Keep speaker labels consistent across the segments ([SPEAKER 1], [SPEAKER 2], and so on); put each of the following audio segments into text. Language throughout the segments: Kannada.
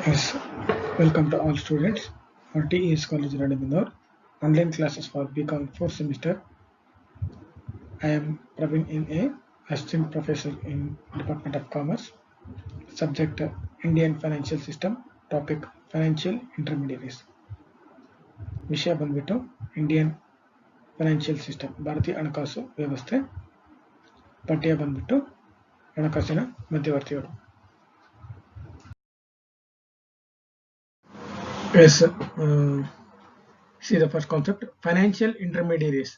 [SPEAKER 1] Yes, welcome to all students. Our TES College Radhamanor online classes for BCom 4th semester. I am Praveen N.A., Assistant Professor in Department of Commerce. Subject Indian Financial System. Topic Financial Intermediaries. ವಿಷಯ ಬಂದ್ಬಿಟ್ಟು ಇಂಡಿಯನ್ ಫೈನಾನ್ಷಿಯಲ್ ಸಿಸ್ಟಮ್, ಭಾರತೀಯ ಹಣಕಾಸು ವ್ಯವಸ್ಥೆ. ಪಠ್ಯ ಬಂದ್ಬಿಟ್ಟು ಹಣಕಾಸಿನ ಮಧ್ಯವರ್ತಿಗಳು. Yes, see the first concept, financial intermediaries,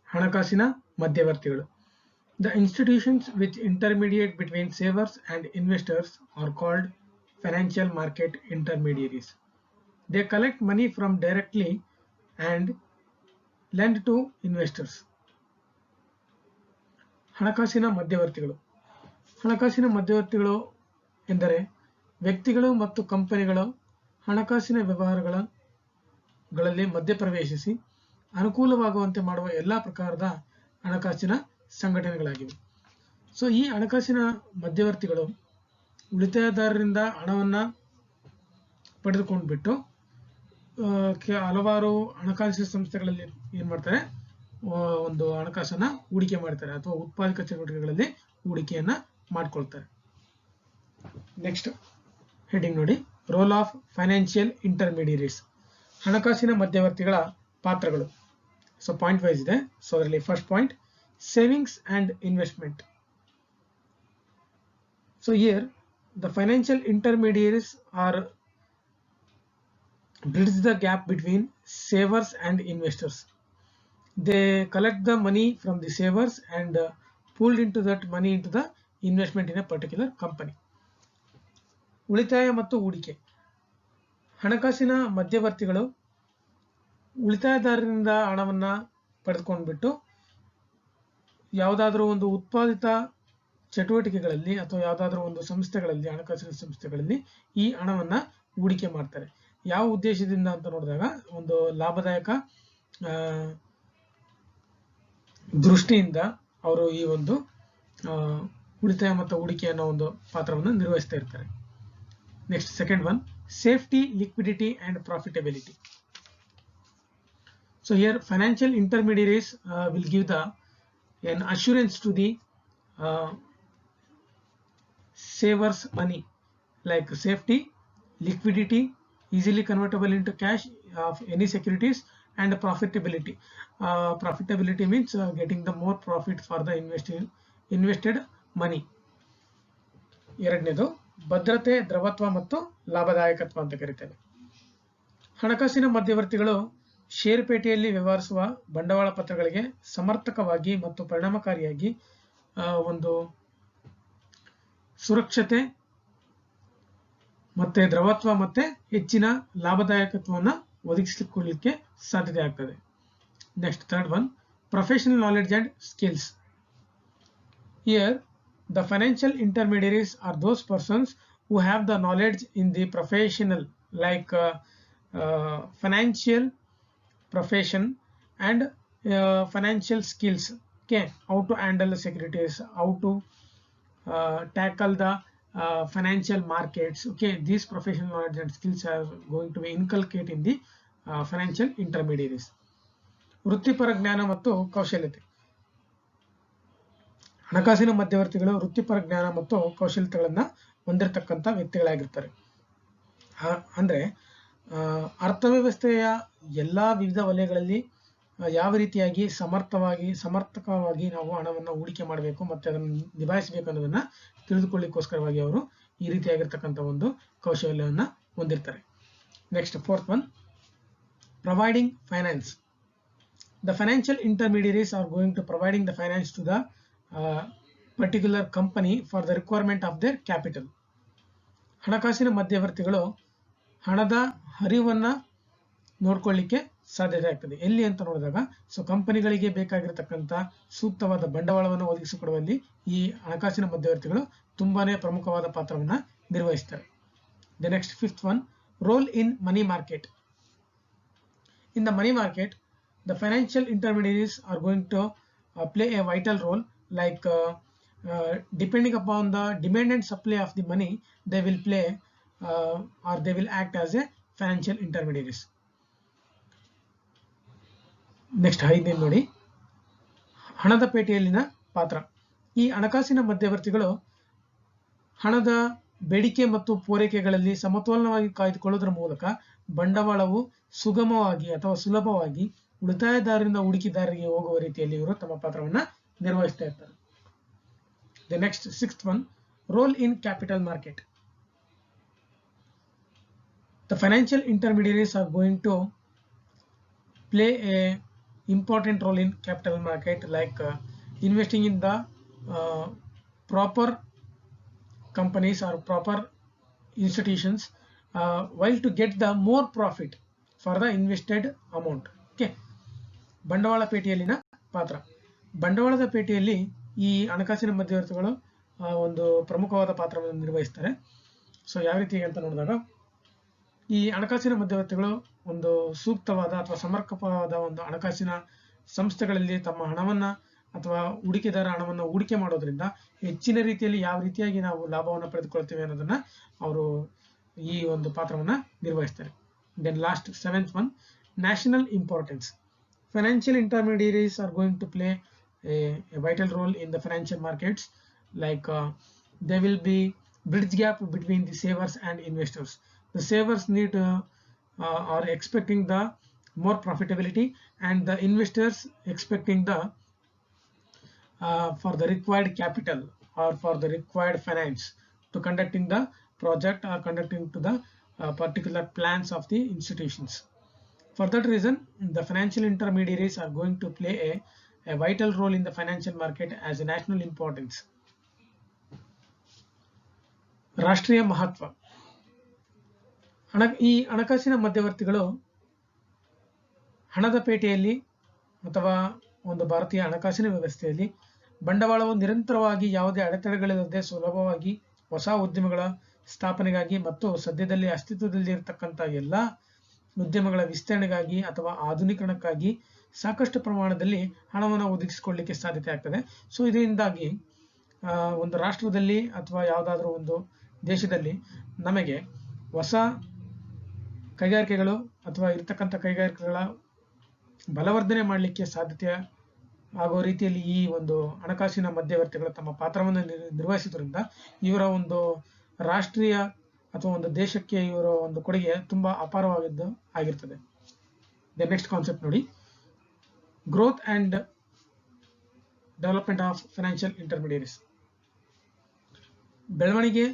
[SPEAKER 1] ಹಣಕಾಸಿನ ಮಧ್ಯವರ್ತಿಗಳು. The institutions which intermediate between savers and investors are called financial market intermediaries. They collect money from directly and lend to investors. ಹಣಕಾಸಿನ ಮಧ್ಯವರ್ತಿಗಳು. ಹಣಕಾಸಿನ ಮಧ್ಯವರ್ತಿಗಳು ಎಂದರೆ ವ್ಯಕ್ತಿಗಳು ಮತ್ತು ಕಂಪನಿಗಳು ಹಣಕಾಸಿನ ವ್ಯವಹಾರಗಳಲ್ಲಿ ಮಧ್ಯಪ್ರವೇಶಿಸಿ ಅನುಕೂಲವಾಗುವಂತೆ ಮಾಡುವ ಎಲ್ಲ ಪ್ರಕಾರದ ಹಣಕಾಸಿನ ಸಂಘಟನೆಗಳಾಗಿವೆ. ಸೊ ಈ ಹಣಕಾಸಿನ ಮಧ್ಯವರ್ತಿಗಳು ಉಳಿತಾಯದಾರರಿಂದ ಹಣವನ್ನು ಪಡೆದುಕೊಂಡ್ಬಿಟ್ಟು ಹಲವಾರು ಹಣಕಾಸಿನ ಸಂಸ್ಥೆಗಳಲ್ಲಿ ಏನು ಮಾಡ್ತಾರೆ, ಒಂದು ಹಣಕಾಸನ್ನ ಹೂಡಿಕೆ ಮಾಡ್ತಾರೆ ಅಥವಾ ಉತ್ಪಾದಕ ಚಟುವಟಿಕೆಗಳಲ್ಲಿ ಹೂಡಿಕೆಯನ್ನ ಮಾಡ್ಕೊಳ್ತಾರೆ. ನೆಕ್ಸ್ಟ್ ಹೆಡಿಂಗ್ ನೋಡಿ, ರೋಲ್ ಆಫ್ ಫೈನಾನ್ಷಿಯಲ್ ಇಂಟರ್ಮೀಡಿಯರೀಸ್, ಹಣಕಾಸಿನ ಮಧ್ಯವರ್ತಿಗಳ ಪಾತ್ರಗಳು. ಸೊ ಪಾಯಿಂಟ್ ವೈಸ್ ಇದೆ. ಸೊ ಅದರಲ್ಲಿ first point, savings and investment. So here the financial intermediaries are bridge the gap between savers and investors. They collect the money from the savers and pulled into that money into the investment in a particular company. ಉಳಿತಾಯ ಮತ್ತು ಹೂಡಿಕೆ. ಹಣಕಾಸಿನ ಮಧ್ಯವರ್ತಿಗಳು ಉಳಿತಾಯದಾರರಿಂದ ಹಣವನ್ನು ಪಡೆದುಕೊಂಡ್ಬಿಟ್ಟು ಯಾವುದಾದ್ರೂ ಒಂದು ಉತ್ಪಾದಿತ ಚಟುವಟಿಕೆಗಳಲ್ಲಿ ಅಥವಾ ಯಾವುದಾದ್ರೂ ಒಂದು ಸಂಸ್ಥೆಗಳಲ್ಲಿ, ಹಣಕಾಸಿನ ಸಂಸ್ಥೆಗಳಲ್ಲಿ ಈ ಹಣವನ್ನು ಹೂಡಿಕೆ ಮಾಡ್ತಾರೆ. ಯಾವ ಉದ್ದೇಶದಿಂದ ಅಂತ ನೋಡಿದಾಗ, ಒಂದು ಲಾಭದಾಯಕ ದೃಷ್ಟಿಯಿಂದ ಅವರು ಈ ಒಂದು ಉಳಿತಾಯ ಮತ್ತು ಹೂಡಿಕೆ ಅನ್ನೋ ಒಂದು ಪಾತ್ರವನ್ನು ನಿರ್ವಹಿಸ್ತಾ ಇರ್ತಾರೆ. Next second one, safety, liquidity and profitability. So here financial intermediaries will give an assurance to the savers money, like safety, liquidity, easily convertible into cash of any securities, and profitability. Profitability means getting the more profit for the invested money. ಎರಡನೇದು ಭದ್ರತೆ, ದ್ರವತ್ವ ಮತ್ತು ಲಾಭದಾಯಕತ್ವ ಅಂತ ಕರೀತೇವೆ. ಹಣಕಾಸಿನ ಮಧ್ಯವರ್ತಿಗಳು ಷೇರುಪೇಟೆಯಲ್ಲಿ ವ್ಯವಹರಿಸುವ ಬಂಡವಾಳ ಪತ್ರಗಳಿಗೆ ಸಮರ್ಥಕವಾಗಿ ಮತ್ತು ಪರಿಣಾಮಕಾರಿಯಾಗಿ ಒಂದು ಸುರಕ್ಷತೆ ಮತ್ತೆ ದ್ರವತ್ವ ಮತ್ತೆ ಹೆಚ್ಚಿನ ಲಾಭದಾಯಕತ್ವವನ್ನು ಒದಗಿಸಿಕೊಳ್ಳಲಿಕ್ಕೆ ಸಾಧ್ಯತೆ ಆಗ್ತದೆ. Next third one, professional knowledge and skills. Here the financial intermediaries are those persons who have the knowledge in the professional, like financial profession and financial skills. Okay, how to handle the securities, how to tackle the financial markets. Okay, these professional knowledge and skills are going to be inculcated in the financial intermediaries. ವೃತ್ತಿಪರ ಜ್ಞಾನ ಮತ್ತು ಕೌಶಲ್ಯತೆ. ಹಣಕಾಸಿನ ಮಧ್ಯವರ್ತಿಗಳು ವೃತ್ತಿಪರ ಜ್ಞಾನ ಮತ್ತು ಕೌಶಲ್ಯತೆಗಳನ್ನು ಹೊಂದಿರತಕ್ಕಂಥ ವ್ಯಕ್ತಿಗಳಾಗಿರ್ತಾರೆ. ಅಂದ್ರೆ ಅರ್ಥವ್ಯವಸ್ಥೆಯ ಎಲ್ಲಾ ವಿವಿಧ ವಲಯಗಳಲ್ಲಿ ಯಾವ ರೀತಿಯಾಗಿ ಸಮರ್ಥಕವಾಗಿ ನಾವು ಹಣವನ್ನು ಹೂಡಿಕೆ ಮಾಡಬೇಕು ಮತ್ತೆ ಅದನ್ನು ನಿಭಾಯಿಸಬೇಕು ಅನ್ನೋದನ್ನ ತಿಳಿದುಕೊಳ್ಳಿಕ್ಕೋಸ್ಕರವಾಗಿ ಅವರು ಈ ರೀತಿಯಾಗಿರ್ತಕ್ಕಂಥ ಒಂದು ಕೌಶಲ್ಯವನ್ನ ಹೊಂದಿರ್ತಾರೆ. Next fourth one, providing finance. The financial intermediaries are going to providing the finance to the particular company for the requirement of their capital. ಹಣಕಾಸಿನ ಮಧ್ಯವರ್ತಿಗಳು ಹಣದ ಹರಿವನ್ನ ನೋಡ್ಕೊಳ್ಳಿಕ್ಕೆ ಸಾಧ್ಯತೆ ಆಗ್ತದೆ. ಎಲ್ಲಿ ಅಂತ ನೋಡಿದಾಗ, ಸೊ ಕಂಪನಿಗಳಿಗೆ ಬೇಕಾಗಿರತಕ್ಕಂಥ ಸೂಕ್ತವಾದ ಬಂಡವಾಳವನ್ನು ಒದಗಿಸಿಕೊಡುವಲ್ಲಿ ಈ ಹಣಕಾಸಿನ ಮಧ್ಯವರ್ತಿಗಳು ತುಂಬಾನೇ ಪ್ರಮುಖವಾದ ಪಾತ್ರವನ್ನ ನಿರ್ವಹಿಸ್ತಾರೆ. The next fifth one, role in money market. In the money market, the financial intermediaries are going to play a vital role, like depending upon the demand and supply of the money, they will play or they will act as a financial intermediaries. Next 5ನೇ ನೋಡಿ, ಹಣದ ಪೇಟೆಯಲ್ಲಿನ ಪಾತ್ರ. ಈ ಹಣಕಾಸಿನ ಮಧ್ಯವರ್ತಿಗಳು ಹಣದ ಬೇಡಿಕೆ ಮತ್ತು ಪೂರೈಕೆಗಳಲ್ಲಿ ಸಮತೋಲನವಾಗಿ ಕಾಯ್ದುಕೊಳ್ಳುವುದರ ಮೂಲಕ ಬಂಡವಾಳವು ಸುಗಮವಾಗಿ ಅಥವಾ ಸುಲಭವಾಗಿ ಉಳಿತಾಯದಾರರಿಂದ ಹೂಡಿಕೆದಾರರಿಗೆ ಹೋಗುವ ರೀತಿಯಲ್ಲಿ ಇವರು ತಮ್ಮ ಪಾತ್ರವನ್ನ ನಿರ್ವಹಿಸ್ತಾ ಇರ್ತಾರೆ. The next 6th one, role in capital market. The financial intermediaries are going to play a important role in capital market, like investing in the proper companies or proper institutions, while to get the more profit for the invested amount. Okay, ಬಂಡವಾಳ ಪೇಟೆಯಲ್ಲಿನ ಪಾತ್ರ. ಬಂಡವಾಳದ ಪೇಟೆಯಲ್ಲಿ ಈ ಹಣಕಾಸಿನ ಮಧ್ಯವರ್ತಿಗಳು ಒಂದು ಪ್ರಮುಖವಾದ ಪಾತ್ರವನ್ನು ನಿರ್ವಹಿಸ್ತಾರೆ. ಸೊ ಯಾವ ರೀತಿ ಅಂತ ನೋಡಿದಾಗ, ಈ ಹಣಕಾಸಿನ ಮಧ್ಯವರ್ತಿಗಳು ಒಂದು ಸೂಕ್ತವಾದ ಅಥವಾ ಸಮರ್ಪಕವಾದ ಒಂದು ಹಣಕಾಸಿನ ಸಂಸ್ಥೆಗಳಲ್ಲಿ ತಮ್ಮ ಹಣವನ್ನ ಅಥವಾ ಹೂಡಿಕೆದಾರ ಹಣವನ್ನು ಹೂಡಿಕೆ ಮಾಡೋದ್ರಿಂದ ಹೆಚ್ಚಿನ ರೀತಿಯಲ್ಲಿ ಯಾವ ರೀತಿಯಾಗಿ ನಾವು ಲಾಭವನ್ನು ಪಡೆದುಕೊಳ್ತೇವೆ ಅನ್ನೋದನ್ನ ಅವರು ಈ ಒಂದು ಪಾತ್ರವನ್ನ ನಿರ್ವಹಿಸ್ತಾರೆ. Then last 7th one, national importance. Financial intermediaries are going to play a vital role in the financial markets, like they will be bridge gap between the savers and investors. The savers need are expecting the more profitability, and the investors expecting the for the required capital or for the required finance to conducting the project or conducting to the particular plans of the institutions. For that reason, the financial intermediaries are going to play a vital role in the financial market as a national importance. ರಾಷ್ಟ್ರೀಯ ಮಹತ್ವ. ಈ ಹಣಕಾಸಿನ ಮಧ್ಯವರ್ತಿಗಳು ಹಣದ ಪೇಟೆಯಲ್ಲಿ ಅಥವಾ ಒಂದು ಭಾರತೀಯ ಹಣಕಾಸಿನ ವ್ಯವಸ್ಥೆಯಲ್ಲಿ ಬಂಡವಾಳವು ನಿರಂತರವಾಗಿ ಯಾವುದೇ ಅಡೆತಡೆಗಳಿಲ್ಲದೆ ಸುಲಭವಾಗಿ ಹೊಸ ಉದ್ಯಮಗಳ ಸ್ಥಾಪನೆಗಾಗಿ ಮತ್ತು ಸದ್ಯದಲ್ಲಿ ಅಸ್ತಿತ್ವದಲ್ಲಿ ಇರತಕ್ಕಂಥ ಎಲ್ಲ ಉದ್ಯಮಗಳ ವಿಸ್ತರಣೆಗಾಗಿ ಅಥವಾ ಆಧುನೀಕರಣಕ್ಕಾಗಿ ಸಾಕಷ್ಟು ಪ್ರಮಾಣದಲ್ಲಿ ಹಣವನ್ನು ಒದಗಿಸಿಕೊಳ್ಳಲಿಕ್ಕೆ ಸಾಧ್ಯತೆ ಆಗ್ತದೆ. ಸೊ ಇದರಿಂದಾಗಿ ಒಂದು ರಾಷ್ಟ್ರದಲ್ಲಿ ಅಥವಾ ಯಾವುದಾದ್ರೂ ಒಂದು ದೇಶದಲ್ಲಿ ನಮಗೆ ಹೊಸ ಕೈಗಾರಿಕೆಗಳು ಅಥವಾ ಇರತಕ್ಕಂಥ ಕೈಗಾರಿಕೆಗಳ ಬಲವರ್ಧನೆ ಮಾಡಲಿಕ್ಕೆ ಸಾಧ್ಯತೆ ಆಗೋ ರೀತಿಯಲ್ಲಿ ಈ ಒಂದು ಹಣಕಾಸಿನ ಮಧ್ಯವರ್ತಿಗಳು ತಮ್ಮ ಪಾತ್ರವನ್ನು ನಿರ್ವಹಿಸುವುದರಿಂದ ಇವರ ಒಂದು ರಾಷ್ಟ್ರೀಯ ಅಥವಾ ಒಂದು ದೇಶಕ್ಕೆ ಇವರ ಒಂದು ಕೊಡುಗೆ ತುಂಬಾ ಅಪಾರವಾಗಿದ್ದು ಆಗಿರ್ತದೆ. ದ ನೆಕ್ಸ್ಟ್ ಕಾನ್ಸೆಪ್ಟ್ ನೋಡಿ, growth and development of financial intermediaries. ಬೆಳವಣಿಗೆ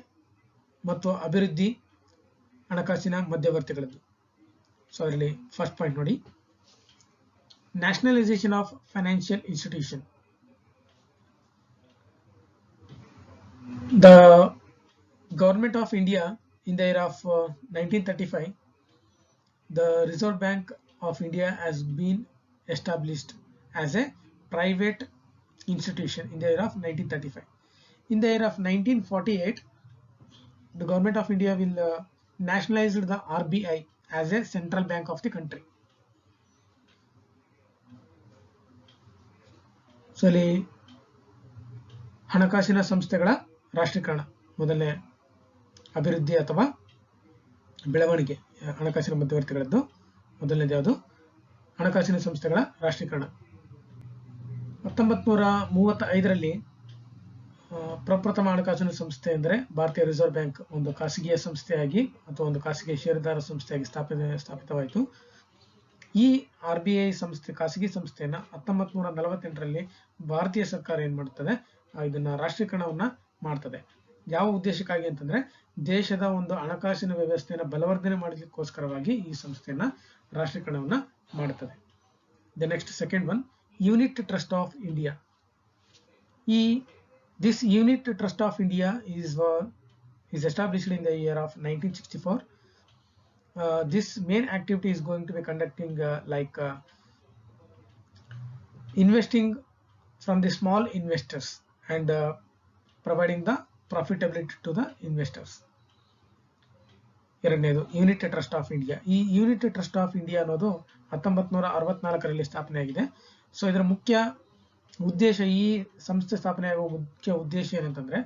[SPEAKER 1] ಮತ್ತು ಅಭಿವೃದ್ಧಿ ಹಣಕಾಸಿನ ಮಧ್ಯವರ್ತಿಗಳದ್ದು. ಸೊ ಅದರಲ್ಲಿ ಫಸ್ಟ್ ಪಾಯಿಂಟ್ ನೋಡಿ, nationalization of financial institution. The government of India in the year of 1935, the Reserve Bank of India has been established as a private institution in the year of 1935. In the year of 1948, the government of India will nationalize the RBI as a central bank of the country. So ಇಲ್ಲಿ ಹಣಕಾಸಿನ ಸಂಸ್ಥೆಗಳ ರಾಷ್ಟ್ರೀಕರಣ, ಮೊದಲನೇ ಅಭಿವೃದ್ಧಿ ಅಥವಾ ಬೆಳವಣಿಗೆ ಹಣಕಾಸಿನ ಮಧ್ಯವರ್ತಿಗಳದ್ದು. ಮೊದಲನೇದು ಯಾವುದು? ಹಣಕಾಸಿನ ಸಂಸ್ಥೆಗಳ ರಾಷ್ಟ್ರೀಕರಣ. 1935ರಲ್ಲಿ ಪ್ರಪ್ರಥಮ ಹಣಕಾಸಿನ ಸಂಸ್ಥೆ ಅಂದರೆ ಭಾರತೀಯ ರಿಸರ್ವ್ ಬ್ಯಾಂಕ್ ಒಂದು ಖಾಸಗಿಯ ಸಂಸ್ಥೆಯಾಗಿ ಅಥವಾ ಒಂದು ಖಾಸಗಿ ಷೇರುದಾರ ಸಂಸ್ಥೆಯಾಗಿ ಸ್ಥಾಪಿತವಾಯಿತು. ಈ RBI ಸಂಸ್ಥೆ, ಖಾಸಗಿ ಸಂಸ್ಥೆಯನ್ನ 1948ರಲ್ಲಿ ಭಾರತೀಯ ಸರ್ಕಾರ ಏನ್ ಮಾಡುತ್ತದೆ, ಇದನ್ನ ರಾಷ್ಟ್ರೀಕರಣವನ್ನ ಮಾಡ್ತದೆ. ಯಾವ ಉದ್ದೇಶಕ್ಕಾಗಿ ಅಂತಂದ್ರೆ ದೇಶದ ಒಂದು ಹಣಕಾಸಿನ ವ್ಯವಸ್ಥೆಯನ್ನ ಬಲವರ್ಧನೆ ಮಾಡಲಿಕ್ಕೋಸ್ಕರವಾಗಿ ಈ ಸಂಸ್ಥೆಯನ್ನ ರಾಷ್ಟ್ರೀಕರಣವನ್ನ ಮಾಡುತ್ತದೆ. The next second one, unit trust of India. This unit trust of India is established in the year of 1964. This main activity is going to be conducting investing from the small investors and providing the profitability to the investors. ಎರಡನೇದು ಯೂನಿಟ್ ಟ್ರಸ್ಟ್ ಆಫ್ ಇಂಡಿಯಾ. ಈ ಯೂನಿಟ್ ಟ್ರಸ್ಟ್ ಆಫ್ ಇಂಡಿಯಾ ಅನ್ನೋದು 1964ರಲ್ಲಿ ಸ್ಥಾಪನೆಯಾಗಿದೆ. ಸೊ ಇದರ ಮುಖ್ಯ ಉದ್ದೇಶ, ಈ ಸಂಸ್ಥೆ ಸ್ಥಾಪನೆಯಾಗುವ ಮುಖ್ಯ ಉದ್ದೇಶ ಏನಂತಂದ್ರೆ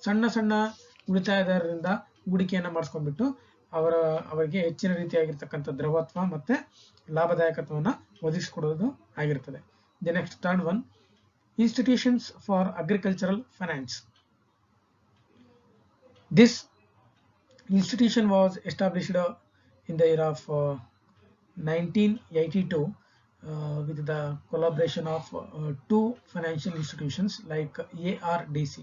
[SPEAKER 1] ಸಣ್ಣ ಸಣ್ಣ ಉಳಿತಾಯದಾರರಿಂದ ಹೂಡಿಕೆಯನ್ನು ಮಾಡಿಸ್ಕೊಂಡ್ಬಿಟ್ಟು ಅವರಿಗೆ ಹೆಚ್ಚಿನ ರೀತಿಯಾಗಿರ್ತಕ್ಕಂಥ ದ್ರವತ್ವ ಮತ್ತೆ ಲಾಭದಾಯಕತ್ವವನ್ನು ಒದಗಿಸಿಕೊಡೋದು ಆಗಿರ್ತದೆ. The next third one, institutions for agricultural finance. This institution was established in the year of 1982 with the collaboration of two financial institutions like ARDC,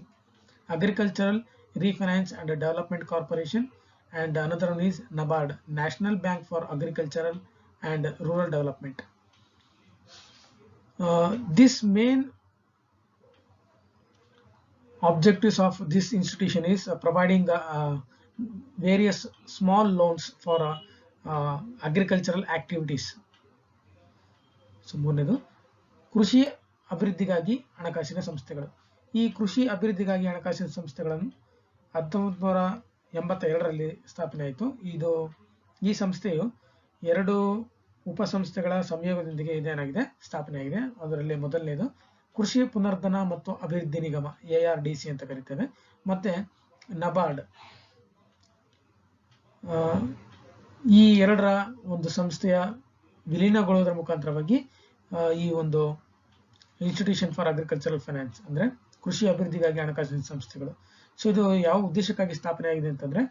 [SPEAKER 1] Agricultural Refinance and Development Corporation, and another one is NABARD, National Bank for Agricultural and Rural Development. This main objectives of this institution is providing various small loans for agricultural activities. So ಮೂರನೇದು, ಕೃಷಿ ಅಭಿವೃದ್ಧಿಗಾಗಿ ಹಣಕಾಸಿನ ಸಂಸ್ಥೆಗಳು. ಈ ಕೃಷಿ ಅಭಿವೃದ್ಧಿಗಾಗಿ ಹಣಕಾಸಿನ ಸಂಸ್ಥೆಗಳನ್ನು 1982ರಲ್ಲಿ ಸ್ಥಾಪನೆ ಆಯಿತು. ಈ ಸಂಸ್ಥೆಯು 2 ಉಪಸಂಸ್ಥೆಗಳ ಸಂಯೋಗದೊಂದಿಗೆ ಇದೇನಾಗಿದೆ ಸ್ಥಾಪನೆಯಾಗಿದೆ. ಅದರಲ್ಲಿ ಮೊದಲನೇದು ಕೃಷಿ ಪುನರ್ಧನ ಮತ್ತು ಅಭಿವೃದ್ಧಿ ನಿಗಮ, ARDC ಅಂತ ಕರೀತೇವೆ, ಮತ್ತೆ ನಬಾರ್ಡ್. ಈ ಎರಡರ ಒಂದು ಸಂಸ್ಥೆಯ ವಿಲೀನಗೊಳ್ಳುವುದರ ಮುಖಾಂತರವಾಗಿ ಈ ಒಂದು ಇನ್ಸ್ಟಿಟ್ಯೂಷನ್ ಫಾರ್ ಅಗ್ರಿಕಲ್ಚರಲ್ ಫೈನಾನ್ಸ್ ಅಂದ್ರೆ ಕೃಷಿ ಅಭಿವೃದ್ಧಿಗಾಗಿ ಹಣಕಾಸಿನ ಸಂಸ್ಥೆಗಳು. ಸೊ ಇದು ಯಾವ ಉದ್ದೇಶಕ್ಕಾಗಿ ಸ್ಥಾಪನೆ ಆಗಿದೆ ಅಂತಂದ್ರೆ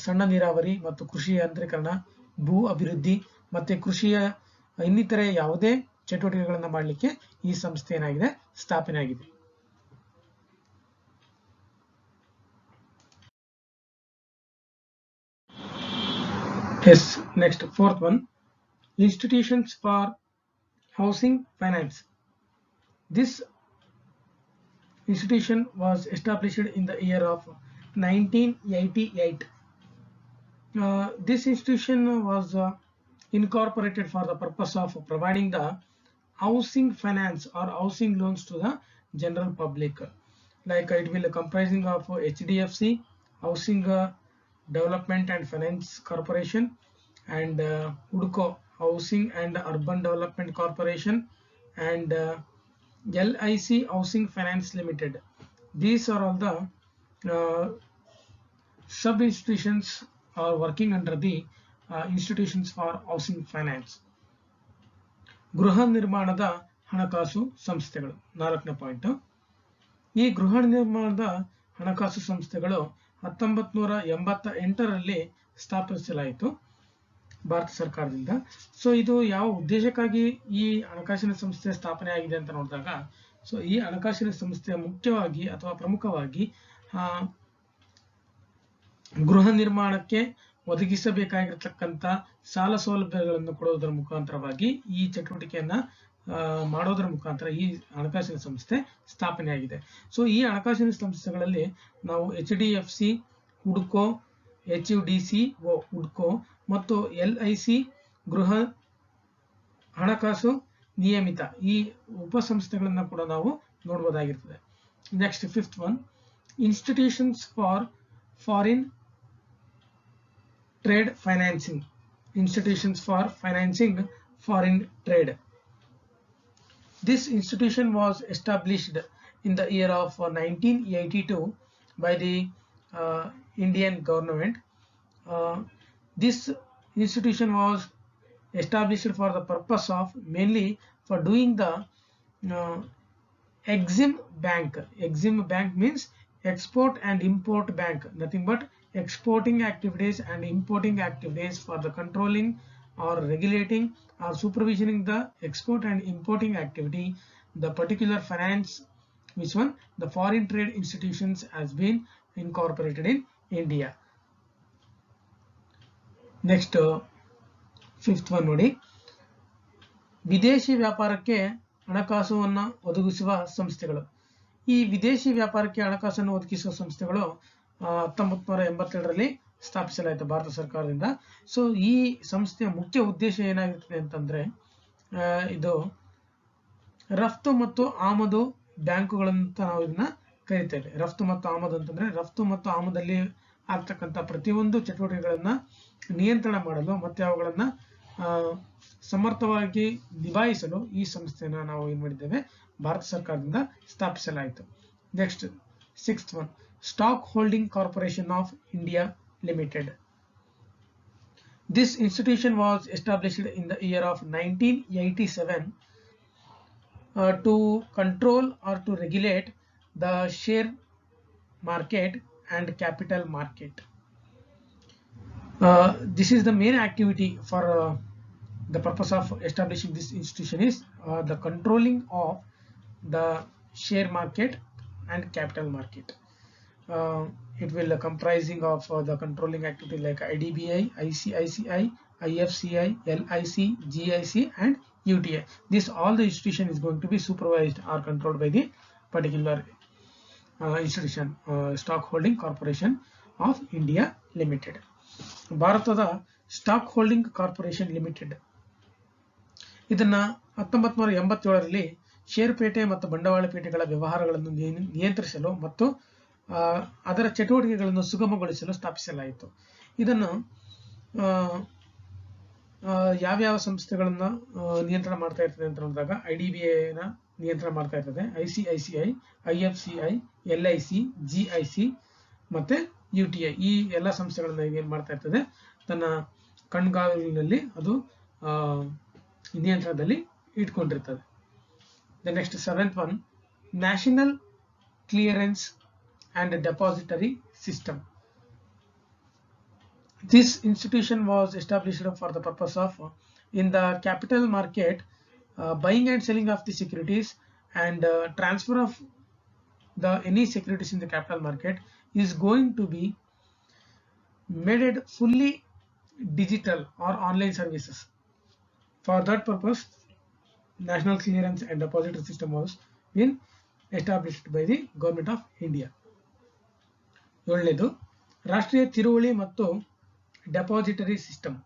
[SPEAKER 1] ಸಣ್ಣ ನೀರಾವರಿ ಮತ್ತು ಕೃಷಿ ಯಾಂತ್ರೀಕರಣ, ಭೂ ಅಭಿವೃದ್ಧಿ ಮತ್ತೆ ಕೃಷಿಯ ಇನ್ನಿತರೆ ಯಾವುದೇ ಚಟುವಟಿಕೆಗಳನ್ನು ಮಾಡಲಿಕ್ಕೆ ಈ ಸಂಸ್ಥೆ ಏನಾಗಿದೆ ಸ್ಥಾಪನೆ ಆಗಿದೆ. Yes next fourth one, institutions for housing finance. This institution was established in the year of 1988. This institution was incorporated for the purpose of providing the housing finance or housing loans to the general public. Like it will comprising of HDFC, Housing Development and Finance Corporation, and HUDCO, Housing and Urban Development Corporation, and LIC Housing Finance Limited. These are all the sub institutions are working under the institutions for housing finance. ಗೃಹ ನಿರ್ಮಾಣದ ಹಣಕಾಸು ಸಂಸ್ಥೆಗಳು 4ನೇ ಪಾಯಿಂಟ್. ಈ ಗೃಹ ನಿರ್ಮಾಣದ ಹಣಕಾಸು ಸಂಸ್ಥೆಗಳು 1988ರಲ್ಲಿ ಸ್ಥಾಪಿಸಲಾಯಿತು ಭಾರತ ಸರ್ಕಾರದಿಂದ. ಸೊ ಇದು ಯಾವ ಉದ್ದೇಶಕ್ಕಾಗಿ ಈ ಹಣಕಾಸಿನ ಸಂಸ್ಥೆ ಸ್ಥಾಪನೆ ಆಗಿದೆ ಅಂತ ನೋಡಿದಾಗ, ಸೊ ಈ ಹಣಕಾಸಿನ ಸಂಸ್ಥೆ ಮುಖ್ಯವಾಗಿ ಅಥವಾ ಪ್ರಮುಖವಾಗಿ ಗೃಹ ನಿರ್ಮಾಣಕ್ಕೆ ಒದಗಿಸಬೇಕಾಗಿರತಕ್ಕಂಥ ಸಾಲ ಸೌಲಭ್ಯಗಳನ್ನು ಕೊಡುವುದರ ಮುಖಾಂತರವಾಗಿ ಈ ಚಟುವಟಿಕೆಯನ್ನ ಮಾಡೋದರ ಮುಖಾಂತರ ಈ ಹಣಕಾಸಿನ ಸಂಸ್ಥೆ ಸ್ಥಾಪನೆಯಾಗಿದೆ. ಸೊ ಈ ಹಣಕಾಸಿನ ಸಂಸ್ಥೆಗಳಲ್ಲಿ ನಾವು HDFC, ಹುಡ್ಕೋ, HUDCO ಹುಡ್ಕೋ ಮತ್ತು LIC ಗೃಹ ಹಣಕಾಸು ನಿಯಮಿತ ಈ ಉಪಸಂಸ್ಥೆಗಳನ್ನ ಕೂಡ ನಾವು ನೋಡಬಹುದಾಗಿರ್ತದೆ. Next fifth one, institutions for foreign trade financing. Institutions for financing foreign trade. This institution was established in the year of 1982 by the Indian government. This institution was established for the purpose of mainly for doing the Exim Bank. Exim Bank means export and import bank, nothing but exporting activities and importing activities for the controlling or regulating or supervisioning the export and importing activity. The particular finance, which one? The foreign trade institutions has been incorporated in India. Next fifth one ನೋಡಿ, ವಿದೇಶಿ ವ್ಯಾಪಾರಕ್ಕೆ ಹಣಕಾಸುವನ್ನು ಒದಗಿಸುವ ಸಂಸ್ಥೆಗಳು. ಈ ವಿದೇಶಿ ವ್ಯಾಪಾರಕ್ಕೆ ಹಣಕಾಸನ್ನು ಒದಗಿಸುವ ಸಂಸ್ಥೆಗಳು 1982ರಲ್ಲಿ ಸ್ಥಾಪಿಸಲಾಯಿತು ಭಾರತ ಸರ್ಕಾರದಿಂದ. ಸೊ ಈ ಸಂಸ್ಥೆಯ ಮುಖ್ಯ ಉದ್ದೇಶ ಏನಾಗಿರ್ತದೆ ಅಂತಂದ್ರೆ, ಇದು ರಫ್ತು ಮತ್ತು ಆಮದು ಬ್ಯಾಂಕುಗಳಂತ ನಾವು ಇದನ್ನ ಕರಿತೇವೆ. ರಫ್ತು ಮತ್ತು ಆಮದು ಅಂತಂದ್ರೆ ರಫ್ತು ಮತ್ತು ಆಮದಲ್ಲಿ ಆಗ್ತಕ್ಕಂಥ ಪ್ರತಿಯೊಂದು ಚಟುವಟಿಕೆಗಳನ್ನ ನಿಯಂತ್ರಣ ಮಾಡಲು ಮತ್ತೆ ಅವುಗಳನ್ನ ಸಮರ್ಥವಾಗಿ ನಿಭಾಯಿಸಲು ಈ ಸಂಸ್ಥೆನ ನಾವು ಏನ್ ಮಾಡಿದ್ದೇವೆ, ಭಾರತ ಸರ್ಕಾರದಿಂದ ಸ್ಥಾಪಿಸಲಾಯಿತು. Next sixth one, stock holding corporation of India Limited. This institution was established in the year of 1987 to control or to regulate the share market and capital market. This is the main activity for the purpose of establishing this institution is the controlling of the share market and capital market. It will comprising of the controlling activity like IDBI, ICICI, IFCI, LIC, GIC and UTI. This all the institution is going to be supervised or controlled by the particular institution, Stock Holding Corporation of India Limited. ಭಾರತದ ಸ್ಟಾಕ್ ಹೋಲ್ಡಿಂಗ್ ಕಾರ್ಪೊರೇಷನ್ ಲಿಮಿಟೆಡ್ ಇದನ್ನ 1987ರಲ್ಲಿ ಷೇರುಪೇಟೆ ಮತ್ತು ಬಂಡವಾಳಪೇಟೆಗಳ ವ್ಯವಹಾರಗಳನ್ನು ನಿಯಂತ್ರಿಸಲು ಮತ್ತು ಅದರ ಚಟುವಟಿಕೆಗಳನ್ನು ಸುಗಮಗೊಳಿಸಲು ಸ್ಥಾಪಿಸಲಾಯಿತು. ಇದನ್ನು ಯಾವ್ಯಾವ ಸಂಸ್ಥೆಗಳನ್ನ ನಿಯಂತ್ರಣ ಮಾಡ್ತಾ ಇರ್ತದೆ ಅಂತ ನೋಡಿದಾಗ IDBIನ ನಿಯಂತ್ರಣ ಮಾಡ್ತಾ ಇರ್ತದೆ, ICICI, IFCI, LIC, GIC ಮತ್ತೆ UTI. ಈ ಎಲ್ಲ ಸಂಸ್ಥೆಗಳನ್ನ ಏನ್ ಮಾಡ್ತಾ ಇರ್ತದೆ, ತನ್ನ ಕಣ್ಗಾವಲಿನಲ್ಲಿ ಅದು ನಿಯಂತ್ರಣದಲ್ಲಿ ಇಟ್ಕೊಂಡಿರ್ತದೆ. The next 7th one, National Clearance and Depository System. This institution was established for the purpose of in the capital market buying and selling of the securities and transfer of the any securities in the capital market is going to be made fully digital or online services. For that purpose, National Clearance and Depository System was been established by the Government of India. 7ನೇದು ರಾಷ್ಟ್ರೀಯ ತಿರುವಳಿ ಮತ್ತು ಡೆಪಾಸಿಟರಿ ಸಿಸ್ಟಮ್.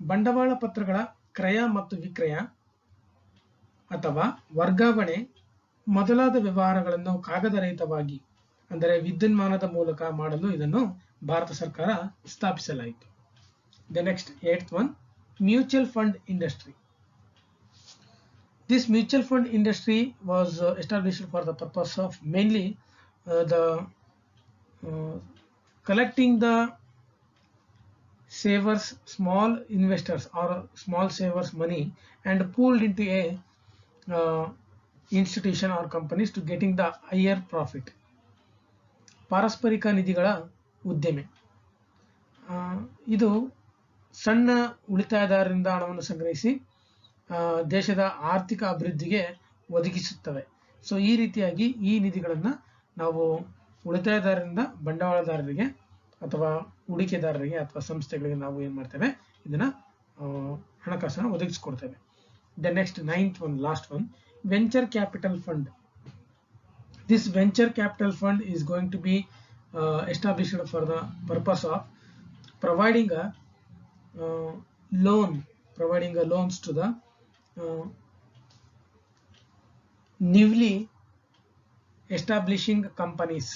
[SPEAKER 1] ಬಂಡವಾಳ ಪತ್ರಗಳ ಕ್ರಯ ಮತ್ತು ವಿಕ್ರಯ ಅಥವಾ ವರ್ಗಾವಣೆ ಮೊದಲಾದ ವ್ಯವಹಾರಗಳನ್ನು ಕಾಗದರಹಿತವಾಗಿ ಅಂದರೆ ವಿದ್ಯುನ್ಮಾನದ ಮೂಲಕ ಮಾಡಲು ಇದನ್ನು ಭಾರತ ಸರ್ಕಾರ ಸ್ಥಾಪಿಸಲಾಯಿತು. The next 8th one, mutual fund industry. This mutual fund industry was established for the purpose of mainly the collecting the savers, small investors or small savers money and pooled into a institution or companies to getting the higher profit. ಪಾರಸ್ಪರಿಕ ನಿಧಿಗಳ ಉದ್ದಿಮೆ. ಇದು ಸಣ್ಣ ಉಳಿತಾಯದಾರರಿಂದ ಹಣವನ್ನು ಸಂಗ್ರಹಿಸಿ ದೇಶದ ಆರ್ಥಿಕ ಅಭಿವೃದ್ಧಿಗೆ ಒದಗಿಸುತ್ತವೆ. ಸೊ ಈ ರೀತಿಯಾಗಿ ಈ ನಿಧಿಗಳನ್ನು ನಾವು ಉಳಿತಾಯದಾರರಿಂದ ಬಂಡವಾಳದಾರರಿಗೆ ಅಥವಾ ಹೂಡಿಕೆದಾರರಿಗೆ ಅಥವಾ ಸಂಸ್ಥೆಗಳಿಗೆ ನಾವು ಏನು ಮಾಡ್ತೇವೆ, ಇದನ್ನ ಹಣಕಾಸನ್ನು ಒದಗಿಸಿಕೊಡ್ತೇವೆ. The next 9th one, last one, venture capital fund. This venture capital fund is going to be established for the purpose of providing a loans to the newly establishing companies,